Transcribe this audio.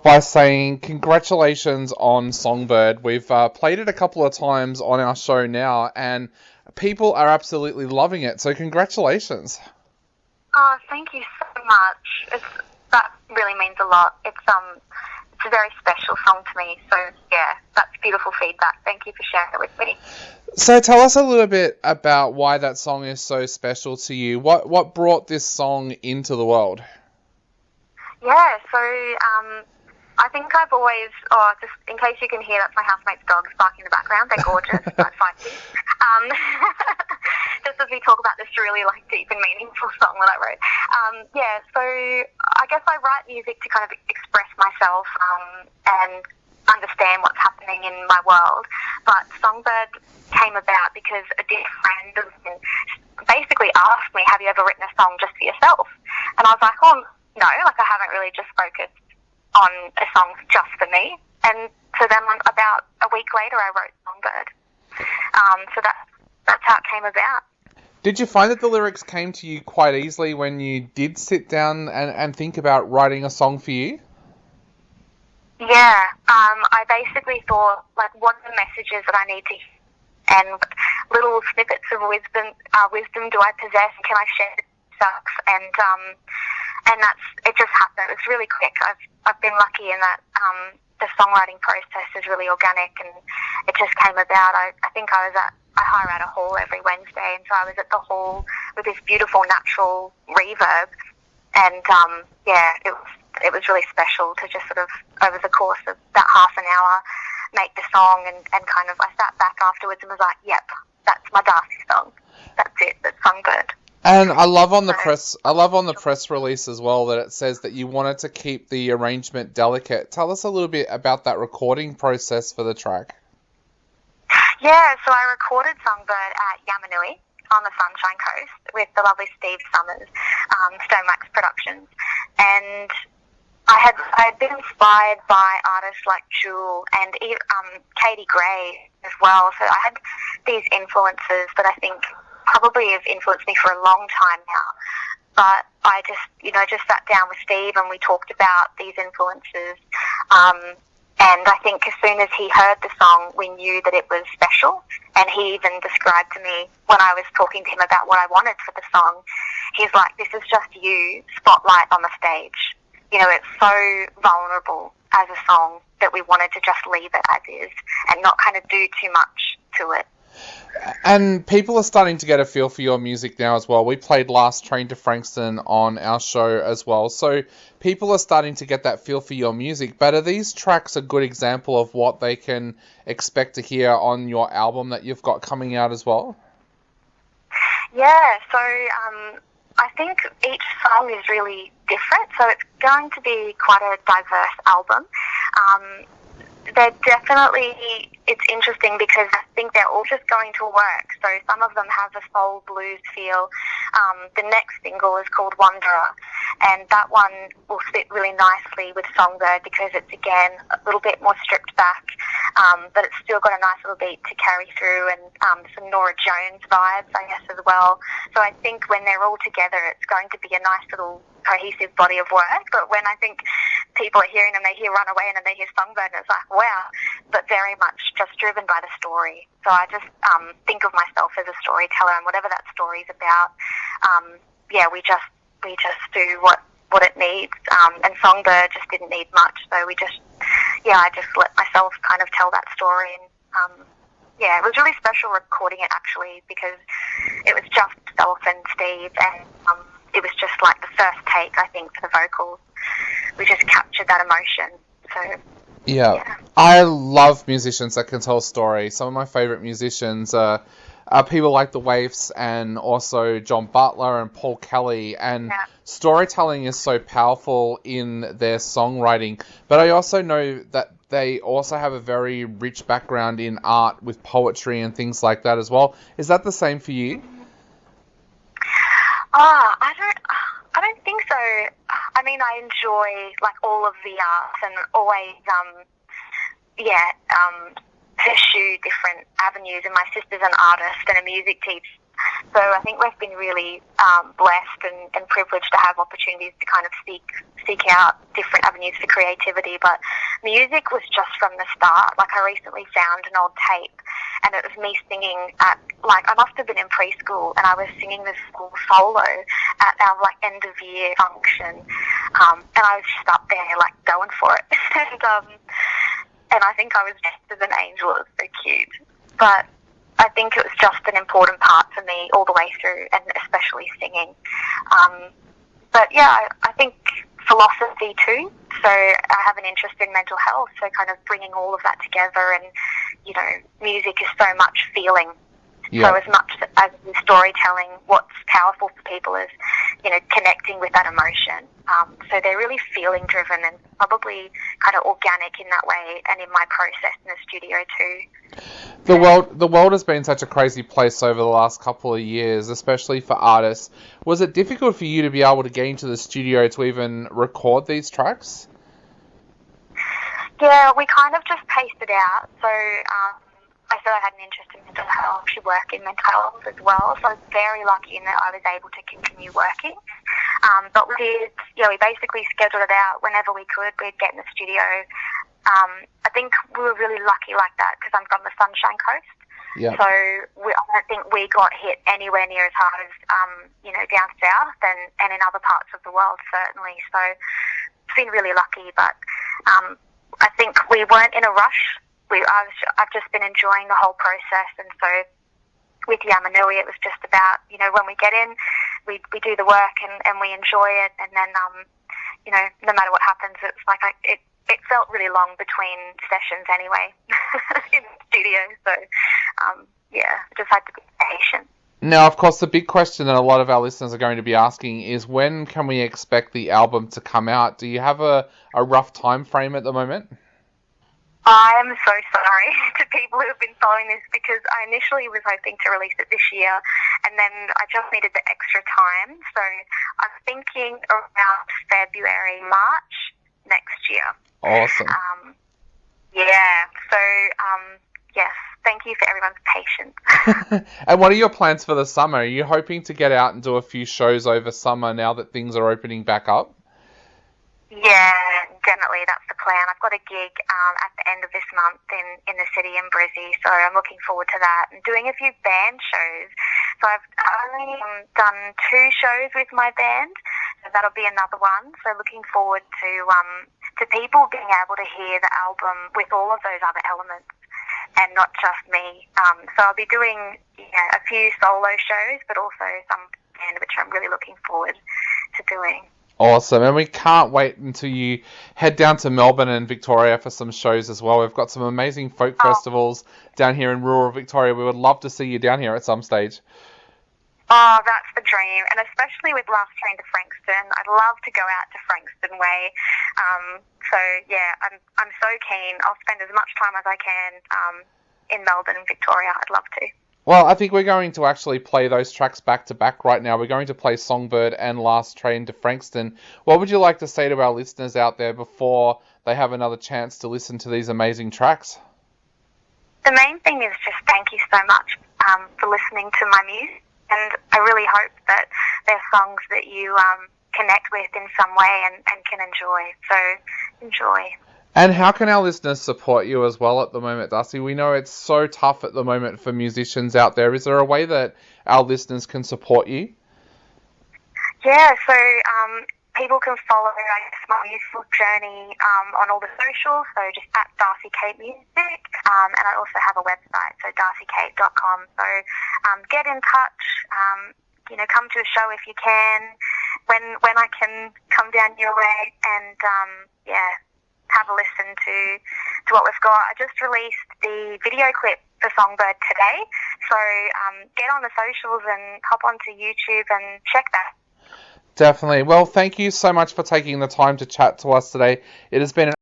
by saying congratulations on Songbird. We've played it a couple of times on our show now, and people are absolutely loving it. So congratulations. Oh, thank you so much. That really means a lot. It's a very special song to me. So yeah, that's beautiful feedback. Thank you for sharing it with me. So tell us a little bit about why that song is so special to you. What brought this song into the world? Yeah, so I think I've always, just in case you can hear, that's my housemate's dogs barking in the background. They're gorgeous, about 5 feet. Just as we talk about this really deep and meaningful song that I wrote. So I guess I write music to kind of express myself and understand what's happening in my world. But Songbird came about because a dear friend basically asked me, have you ever written a song just for yourself? And I was like, oh, no, I haven't really just focused on a song just for me. And so then about a week later I wrote Songbird. So that's how it came about. Did you find that the lyrics came to you quite easily when you did sit down and think about writing a song for you? Yeah, I basically thought, what are the messages that I need to hear? And little snippets of wisdom do I possess, and can I share stuff? And it just happened. It's really quick. I've been lucky in that the songwriting process is really organic, and it just came about. I think I hire out a hall every Wednesday, and so I was at the hall with this beautiful natural reverb, and it was really special to just sort of over the course of that half an hour make the song, and kind of I sat back afterwards and was like, yep, that's my Darcy song. That's it. That's Songbird. And I love on the press release as well that it says that you wanted to keep the arrangement delicate. Tell us a little bit about that recording process for the track. Yeah, so I recorded Songbird at Yamanui on the Sunshine Coast with the lovely Steve Summers, Stonewax Productions, and I had been inspired by artists like Jewel and Katie Gray as well. So I had these influences that I think probably have influenced me for a long time now. But I just sat down with Steve and we talked about these influences. And I think as soon as he heard the song, we knew that it was special. And he even described to me when I was talking to him about what I wanted for the song, he's like, this is just you, spotlight on the stage. It's so vulnerable as a song that we wanted to just leave it as is and not kind of do too much to it. And people are starting to get a feel for your music now as well. We played Last Train to Frankston on our show as well. So people are starting to get that feel for your music. But are these tracks a good example of what they can expect to hear on your album that you've got coming out as well? Yeah, so I think each song is really different. So it's going to be quite a diverse album. It's interesting because I think they're all just going to work. So some of them have a soul blues feel. The next single is called Wanderer, and that one will fit really nicely with Songbird because it's, again, a little bit more stripped back, but it's still got a nice little beat to carry through and some Nora Jones vibes, I guess, as well. So I think when they're all together, it's going to be a nice little cohesive body of work. But when I think people are hearing them, they hear Runaway and then they hear Songbird, and it's like, wow, but very much just driven by the story. So I just think of myself as a storyteller, and whatever that story's about, we just do what it needs. And Songbird just didn't need much, so I just let myself kind of tell that story. And it was really special recording it actually because it was just myself and Steve, and it was just like the first take, I think, for the vocals. We just captured that emotion. So yeah. I love musicians that can tell a story. Some of my favourite musicians are people like The Waifs and also John Butler and Paul Kelly. And storytelling is so powerful in their songwriting. But I also know that they also have a very rich background in art with poetry and things like that as well. Is that the same for you? I don't think so. I mean, I enjoy all of the arts and always, pursue different avenues. And my sister's an artist and a music teacher, So I think we've been really blessed and privileged to have opportunities to kind of seek out different avenues for creativity. But music was just from the start. Like, I recently found an old tape, and it was me singing at, like, I must have been in preschool, and I was singing this school solo at our, like, end of year function, and I was just up there, like, going for it. And I think I was just as an angel. It was so cute. But I think it was just an important part for me all the way through, and especially singing. But yeah, I think philosophy too. So I have an interest in mental health, so kind of bringing all of that together, and, you know, music is so much feeling. Yeah. So as much as storytelling, what's powerful for people is, you know, connecting with that emotion. So they're really feeling driven and probably kind of organic in that way, and in my process in the studio too. The world has been such a crazy place over the last couple of years, especially for artists. Was it difficult for you to be able to get into the studio to even record these tracks? Yeah, we kind of just paced it out. So I said I had an interest in mental health, actually work in mental health as well, so I was very lucky in that I was able to continue working. But we basically scheduled it out whenever we could. We'd get in the studio. I think we were really lucky like that because I'm from the Sunshine Coast. Yeah. So I don't think we got hit anywhere near as hard as, you know, down south and in other parts of the world, certainly. So it's been really lucky, but I think we weren't in a rush. I've just been enjoying the whole process, and so with Yamanui, it was just about, you know, when we get in, we do the work and we enjoy it, and then, you know, no matter what happens, it's like it felt really long between sessions anyway in the studio, so yeah, just had to be patient. Now, of course, the big question that a lot of our listeners are going to be asking is, when can we expect the album to come out? Do you have a rough time frame at the moment? I am so sorry to people who have been following this, because I initially was hoping to release it this year, and then I just needed the extra time. So I'm thinking around February, March next year. Awesome. Yeah. So, yes, thank you for everyone's patience. And what are your plans for the summer? Are you hoping to get out and do a few shows over summer now that things are opening back up? Yeah, definitely. That's the plan. I've got a gig at the end of this month in the city in Brizzy, so I'm looking forward to that. And doing a few band shows. So I've only done 2 shows with my band, so that'll be another one. So looking forward to people being able to hear the album with all of those other elements, and not just me. So I'll be doing, a few solo shows, but also some band, which I'm really looking forward to doing. Awesome, and we can't wait until you head down to Melbourne and Victoria for some shows as well. We've got some amazing folk festivals down here in rural Victoria. We would love to see you down here at some stage. Oh, that's the dream, and especially with Last Train to Frankston, I'd love to go out to Frankston Way. So yeah, I'm so keen. I'll spend as much time as I can in Melbourne and Victoria. I'd love to. Well, I think we're going to actually play those tracks back to back right now. We're going to play Songbird and Last Train to Frankston. What would you like to say to our listeners out there before they have another chance to listen to these amazing tracks? The main thing is just thank you so much for listening to my music, and I really hope that they're songs that you connect with in some way and can enjoy. So enjoy. And how can our listeners support you as well at the moment, Darcy? We know it's so tough at the moment for musicians out there. Is there a way that our listeners can support you? Yeah, so people can follow, my musical journey on all the socials, so just at Darcy Kate Music, and I also have a website, so darcykate.com. So get in touch, come to a show if you can, when I can come down your way, and have a listen to what we've got. I just released the video clip for Songbird today, so get on the socials and hop onto YouTube and check that. Definitely. Well, thank you so much for taking the time to chat to us today. It has been an